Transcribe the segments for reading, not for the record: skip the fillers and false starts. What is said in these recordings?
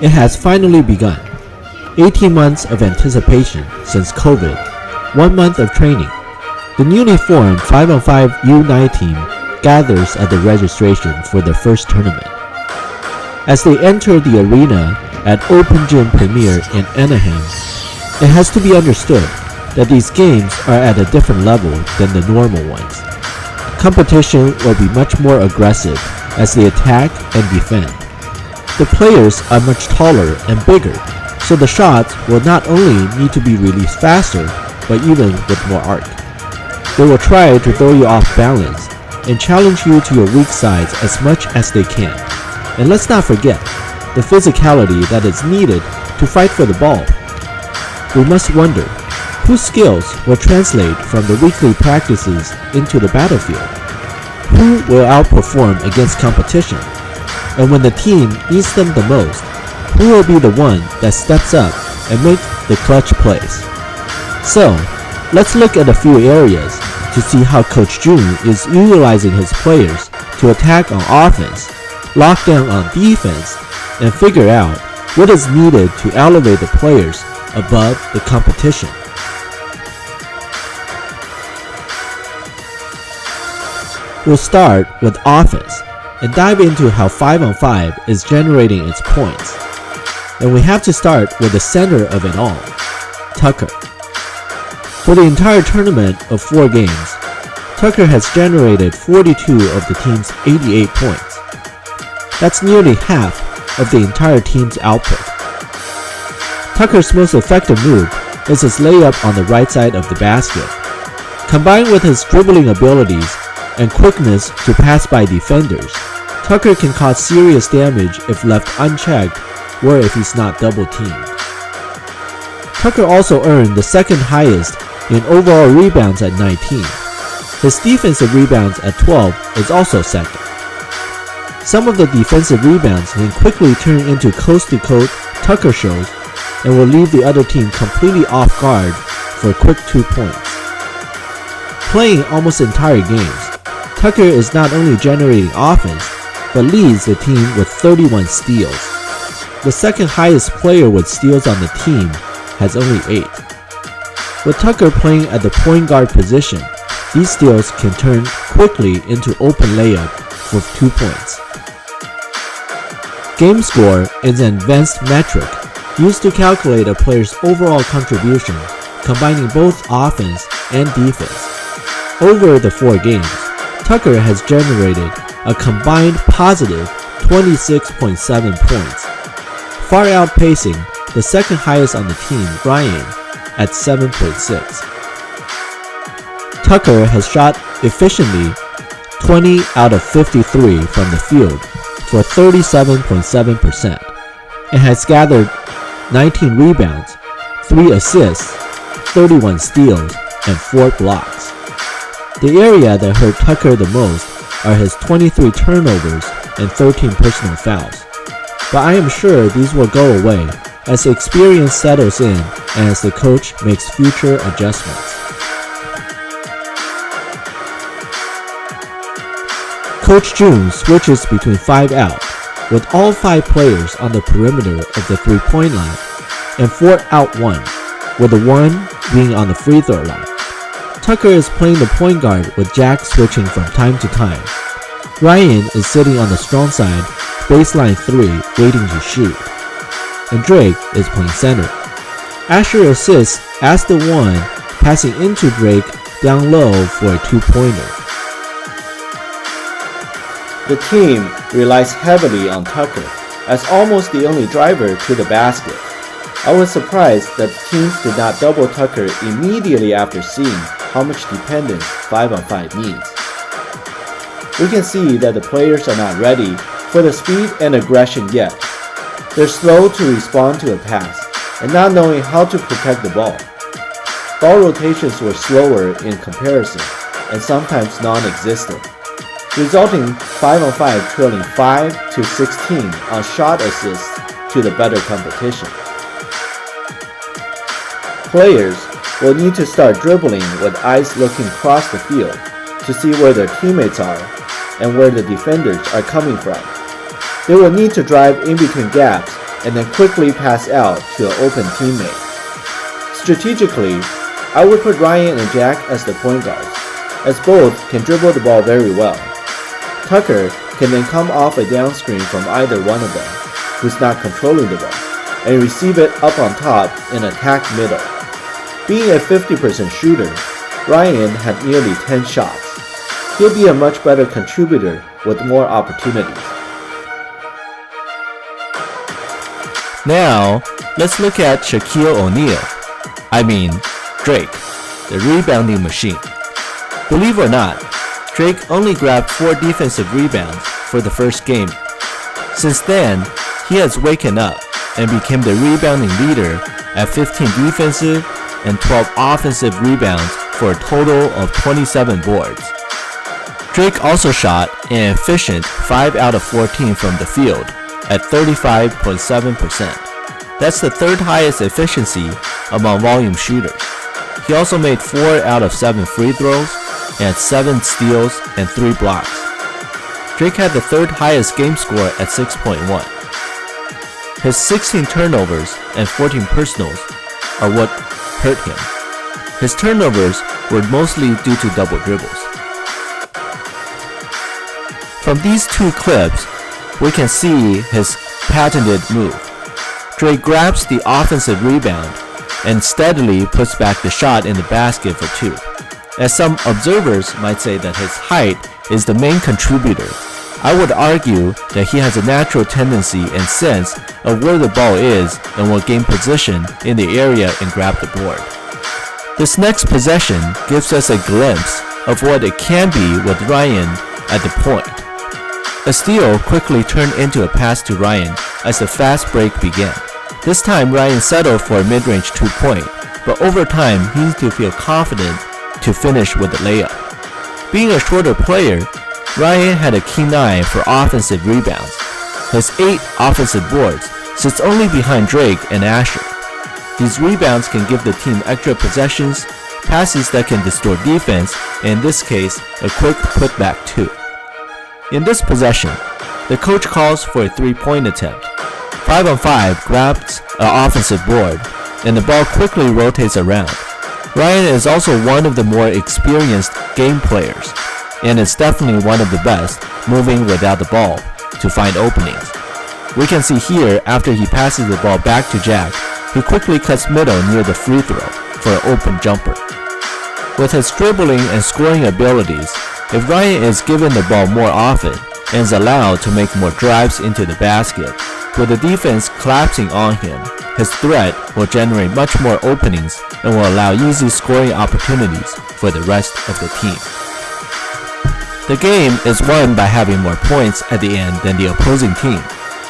It has finally begun. 18 months of anticipation since COVID, 1 month of training. The newly formed 5on5 U9 team gathers at the registration for their first tournament. As they enter the arena at Open Gym Premier in Anaheim, it has to be understood that these games are at a different level than the normal ones. Competition will be much more aggressive as they attack and defend. The players are much taller and bigger, so the shots will not only need to be released faster, but even with more arc. They will try to throw you off balance and challenge you to your weak sides as much as they can. And let's not forget the physicality that is needed to fight for the ball. We must wonder whose skills will translate from the weekly practices into the battlefield. Who will outperform against competition? And when the team needs them the most, who will be the one that steps up and makes the clutch plays? So, let's look at a few areas to see how Coach Jun is utilizing his players to attack on offense, lock down on defense, and figure out what is needed to elevate the players above the competition. We'll start with offense and dive into how 5on5 is generating its points. And we have to start with the center of it all, Tucker. For the entire tournament of 4 games, Tucker has generated 42 of the team's 88 points. That's nearly half of the entire team's output. Tucker's most effective move is his layup on the right side of the basket. Combined with his dribbling abilities and quickness to pass by defenders, Tucker can cause serious damage if left unchecked or if he's not double-teamed. Tucker also earned the second highest in overall rebounds at 19. His defensive rebounds at 12 is also second. Some of the defensive rebounds can quickly turn into coast-to-coast Tucker shows and will leave the other team completely off guard for a quick 2 points. Playing almost entire games, Tucker is not only generating offense, but leads the team with 31 steals. The second highest player with steals on the team has only 8. With Tucker playing at the point guard position, these steals can turn quickly into open layup for 2 points. Game score is an advanced metric used to calculate a player's overall contribution, combining both offense and defense. Over the 4 games, Tucker has generated a combined positive 26.7 points, far outpacing the second highest on the team, Ryan, at 7.6. Tucker has shot efficiently 20 out of 53 from the field for 37.7% and has gathered 19 rebounds, 3 assists, 31 steals, and 4 blocks. The area that hurt Tucker the most are his 23 turnovers and 13 personal fouls. But I am sure these will go away as the experience settles in and as the coach makes future adjustments. Coach Jun switches between 5 out, with all 5 players on the perimeter of the 3-point line, and 4 out 1, with the 1 being on the free throw line. Tucker is playing the point guard with Jack switching from time to time. Ryan is sitting on the strong side, baseline 3, waiting to shoot. And Drake is playing center. Asher assists as the 1, passing into Drake down low for a 2-pointer. The team relies heavily on Tucker as almost the only driver to the basket. I was surprised that teams did not double Tucker immediately after seeing how much dependence 5on5 needs. We can see that the players are not ready for the speed and aggression yet. They're slow to respond to a pass and not knowing how to protect the ball. Ball rotations were slower in comparison and sometimes non-existent, resulting 5on5 trailing 5-16 on shot assists to the better competition. Players will need to start dribbling with eyes looking across the field to see where their teammates are and where the defenders are coming from. They will need to drive in between gaps and then quickly pass out to an open teammate. Strategically, I would put Ryan and Jack as the point guards, as both can dribble the ball very well. Tucker can then come off a down screen from either one of them, who's not controlling the ball, and receive it up on top and attack middle. Being a 50% shooter, Ryan had nearly 10 shots. He'll be a much better contributor with more opportunities. Now, let's look at Shaquille O'Neal. Drake, the rebounding machine. Believe it or not, Drake only grabbed 4 defensive rebounds for the first game. Since then, he has waken up and became the rebounding leader at 15 defensive and 12 offensive rebounds for a total of 27 boards. Drake also shot an efficient 5 out of 14 from the field at 35.7%. That's the 3rd highest efficiency among volume shooters. He also made 4 out of 7 free throws and had 7 steals and 3 blocks. Drake had the 3rd highest game score at 6.1. His 16 turnovers and 14 personals are what hurt him. His turnovers were mostly due to double dribbles. From these 2 clips, we can see his patented move. Drake grabs the offensive rebound and steadily puts back the shot in the basket for 2. As some observers might say that his height is the main contributor, I would argue that he has a natural tendency and sense of where the ball is and will gain position in the area and grab the board. This next possession gives us a glimpse of what it can be with Ryan at the point. A steal quickly turned into a pass to Ryan as the fast break began. This time Ryan settled for a mid-range 2-point, but over time he needs to feel confident to finish with a layup. Being a shorter player, Ryan had a keen eye for offensive rebounds. His 8 offensive boards sits only behind Drake and Asher. These rebounds can give the team extra possessions, passes that can distort defense, and in this case, a quick putback too. In this possession, the coach calls for a 3-point attempt. 5-on-5 grabs an offensive board, and the ball quickly rotates around. Ryan is also one of the more experienced game players, and is definitely one of the best moving without the ball to find openings. We can see here after he passes the ball back to Jack, he quickly cuts middle near the free throw for an open jumper. With his dribbling and scoring abilities, if Ryan is given the ball more often and is allowed to make more drives into the basket, with the defense collapsing on him, his threat will generate much more openings and will allow easy scoring opportunities for the rest of the team. The game is won by having more points at the end than the opposing team.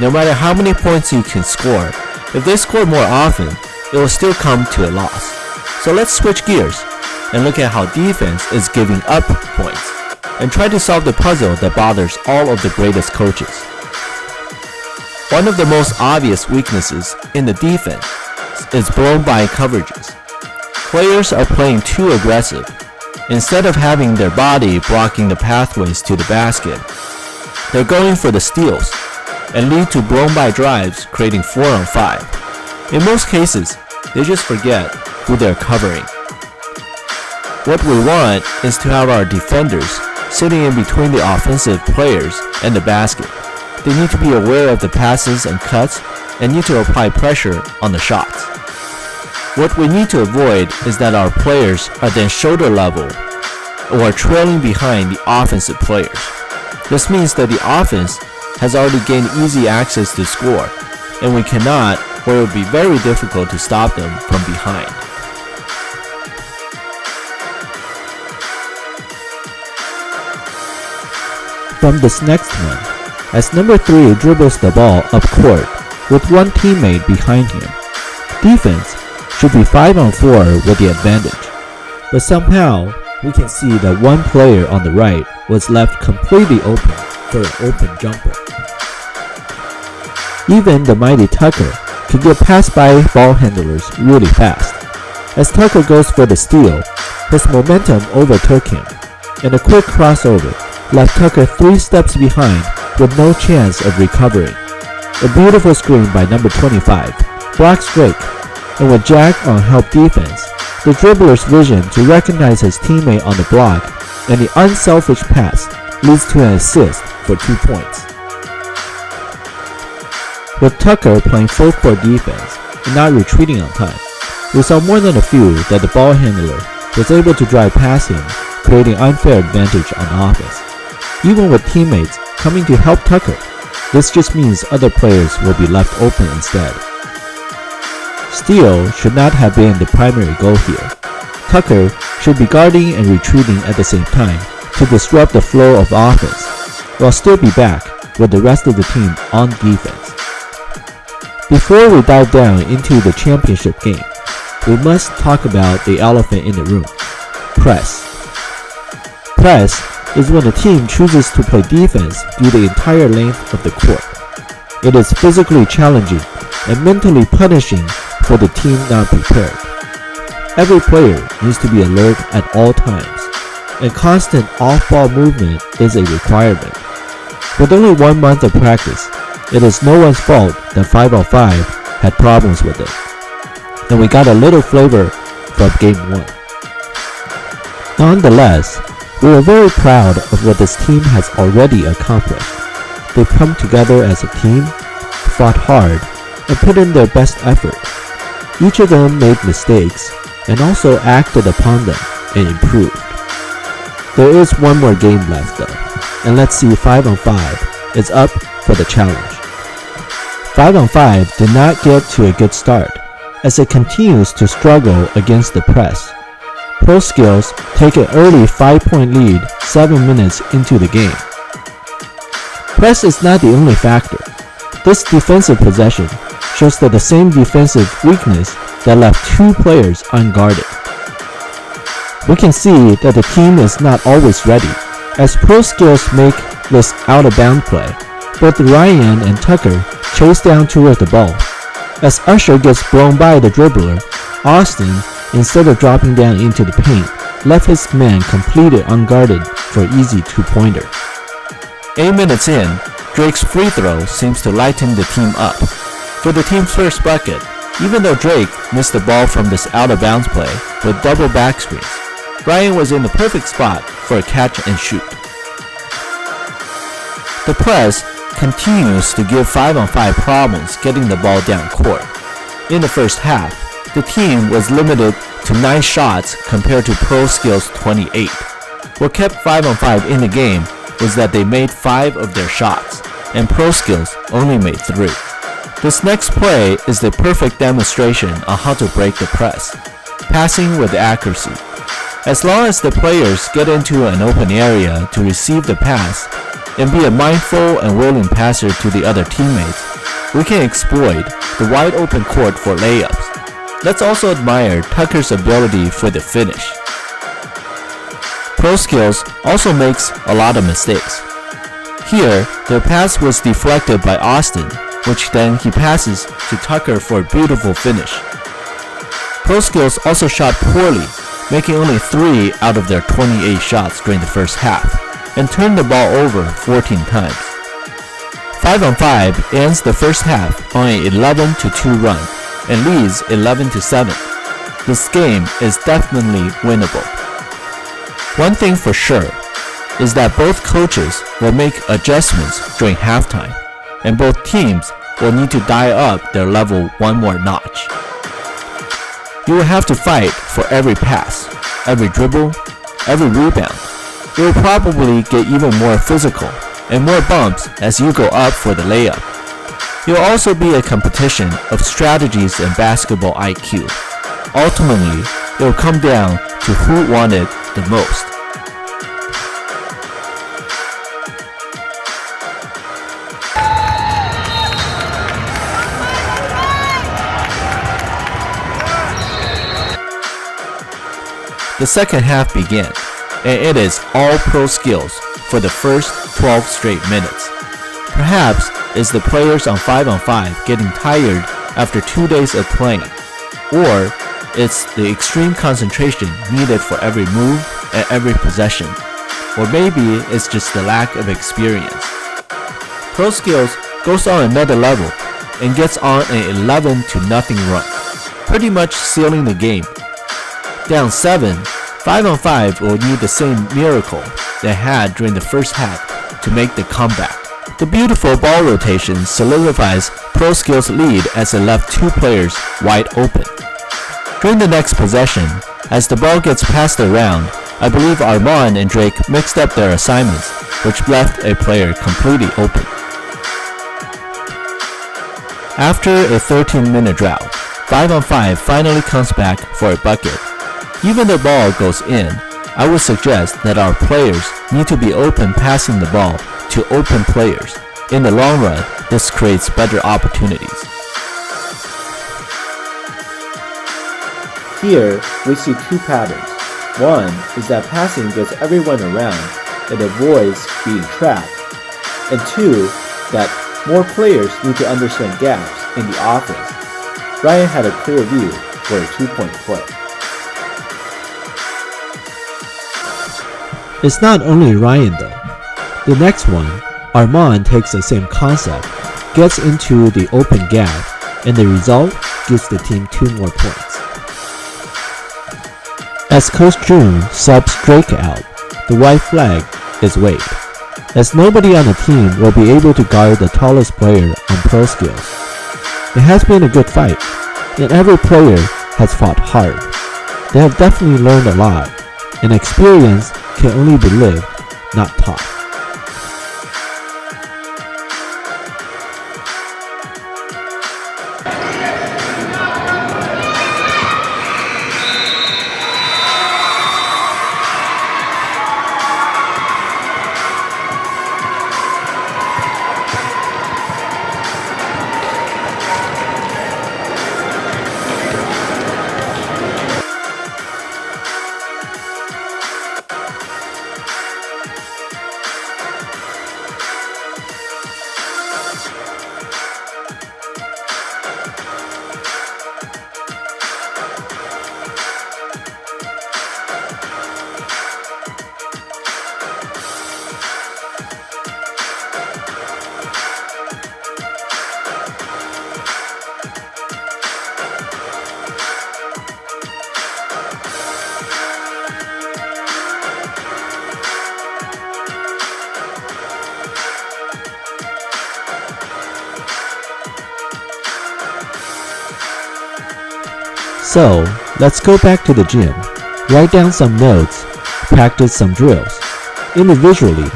No matter how many points you can score, if they score more often, it will still come to a loss. So let's switch gears and look at how defense is giving up points, and try to solve the puzzle that bothers all of the greatest coaches. One of the most obvious weaknesses in the defense is blown by coverages. Players are playing too aggressive. Instead of having their body blocking the pathways to the basket, they're going for the steals and lead to blown by drives, creating 4-on-5. In most cases, they just forget who they're covering. What we want is to have our defenders sitting in between the offensive players and the basket. They need to be aware of the passes and cuts and need to apply pressure on the shots. What we need to avoid is that our players are then shoulder level or trailing behind the offensive players. This means that the offense has already gained easy access to score, and we cannot, or it would be very difficult to stop them from behind. From this next one, as number 3 dribbles the ball up court with one teammate behind him, defense should be 5-on-4 with the advantage. But somehow, we can see that one player on the right was left completely open for an open jumper. Even the mighty Tucker can get passed by ball handlers really fast. As Tucker goes for the steal, his momentum overtook him, and a quick crossover left Tucker 3 steps behind with no chance of recovering. A beautiful screen by number 25 blocks Drake, and with Jack on help defense, the dribbler's vision to recognize his teammate on the block and the unselfish pass leads to an assist for 2 points. With Tucker playing full court defense and not retreating on time, we saw more than a few that the ball handler was able to drive past him, creating unfair advantage on offense. Even with teammates coming to help Tucker, this just means other players will be left open instead. Steal should not have been the primary goal here. Tucker should be guarding and retreating at the same time to disrupt the flow of offense, while still be back with the rest of the team on defense. Before we dive down into the championship game, we must talk about the elephant in the room: press. Press is when a team chooses to play defense through the entire length of the court. It is physically challenging and mentally punishing for the team not prepared. Every player needs to be alert at all times, and constant off-ball movement is a requirement. With only 1 month of practice, it is no one's fault that 5on5 had problems with it, and we got a little flavor from Game 1. Nonetheless, we are very proud of what this team has already accomplished. They've come together as a team, fought hard, and put in their best effort. Each of them made mistakes and also acted upon them and improved. There is one more game left though, and let's see if 5on5 is up for the challenge. 5on5 did not get to a good start as it continues to struggle against the press. Pro Skills take an early 5-point lead 7 minutes into the game. Press is not the only factor. This defensive possession shows that the same defensive weakness that left 2 players unguarded. We can see that the team is not always ready, as Pro Skills make this out-of-bound play. Both Ryan and Tucker chase down toward the ball. As Usher gets blown by the dribbler, Austin, instead of dropping down into the paint, left his man completed unguarded for an easy 2-pointer. 8 minutes in, Drake's free throw seems to lighten the team up. For the team's first bucket, even though Drake missed the ball from this out-of-bounds play with double back screens, Ryan was in the perfect spot for a catch and shoot. The press continues to give 5on5 problems getting the ball down court. In the first half, the team was limited to 9 shots compared to Pro Skills' 28. What kept 5on5 in the game was that they made 5 of their shots, and Pro Skills only made 3. This next play is the perfect demonstration on how to break the press, passing with accuracy. As long as the players get into an open area to receive the pass, and be a mindful and willing passer to the other teammates, we can exploit the wide open court for layups. Let's also admire Tucker's ability for the finish. Pro Skills also makes a lot of mistakes. Here, their pass was deflected by Austin, which then he passes to Tucker for a beautiful finish. Pro Skills also shot poorly, making only 3 out of their 28 shots during the first half, and turned the ball over 14 times. 5on5 ends the first half on an 11-2 run and leads 11-7. This game is definitely winnable. One thing for sure is that both coaches will make adjustments during halftime, and both teams will need to dial up their level one more notch. You will have to fight for every pass, every dribble, every rebound. It will probably get even more physical and more bumps as you go up for the layup. It will also be a competition of strategies and basketball IQ. Ultimately, it will come down to who won it the most. The second half began, and it is all Pro Skills for the first 12 straight minutes. Perhaps it's the players on 5on5 getting tired after 2 days of playing, or it's the extreme concentration needed for every move and every possession. or maybe it's just the lack of experience. Pro Skills goes on another level and gets on an 11-0 run, pretty much sealing the game. Down 7, 5on5 will need the same miracle they had during the first half to make the comeback. The beautiful ball rotation solidifies Pro Skills' lead as they left 2 players wide open. During the next possession, as the ball gets passed around, I believe Armand and Drake mixed up their assignments, which left a player completely open. After a 13-minute drought, 5on5 finally comes back for a bucket. Even the ball goes in, I would suggest that our players need to be open passing the ball to open players. In the long run, this creates better opportunities. Here, we see 2 patterns. One is that passing gets everyone around and avoids being trapped. And 2, that more players need to understand gaps in the offense. Ryan had a clear view for a 2-point play. It's not only Ryan though. The next one, Armand takes the same concept, gets into the open gap, and the result gives the team 2 more points. As Coach June subs Drake out, the white flag is waved, as nobody on the team will be able to guard the tallest player on Pro Skills. It has been a good fight, and every player has fought hard. They have definitely learned a lot, and experience can only be lived, not taught. So, let's go back to the gym, write down some notes, practice some drills. Individually,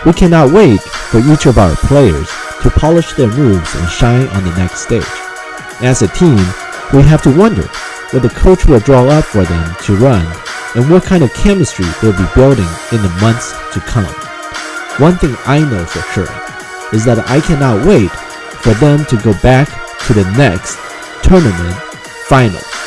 we cannot wait for each of our players to polish their moves and shine on the next stage. As a team, we have to wonder what the coach will draw up for them to run and what kind of chemistry they'll be building in the months to come. One thing I know for sure is that I cannot wait for them to go back to the next tournament finals.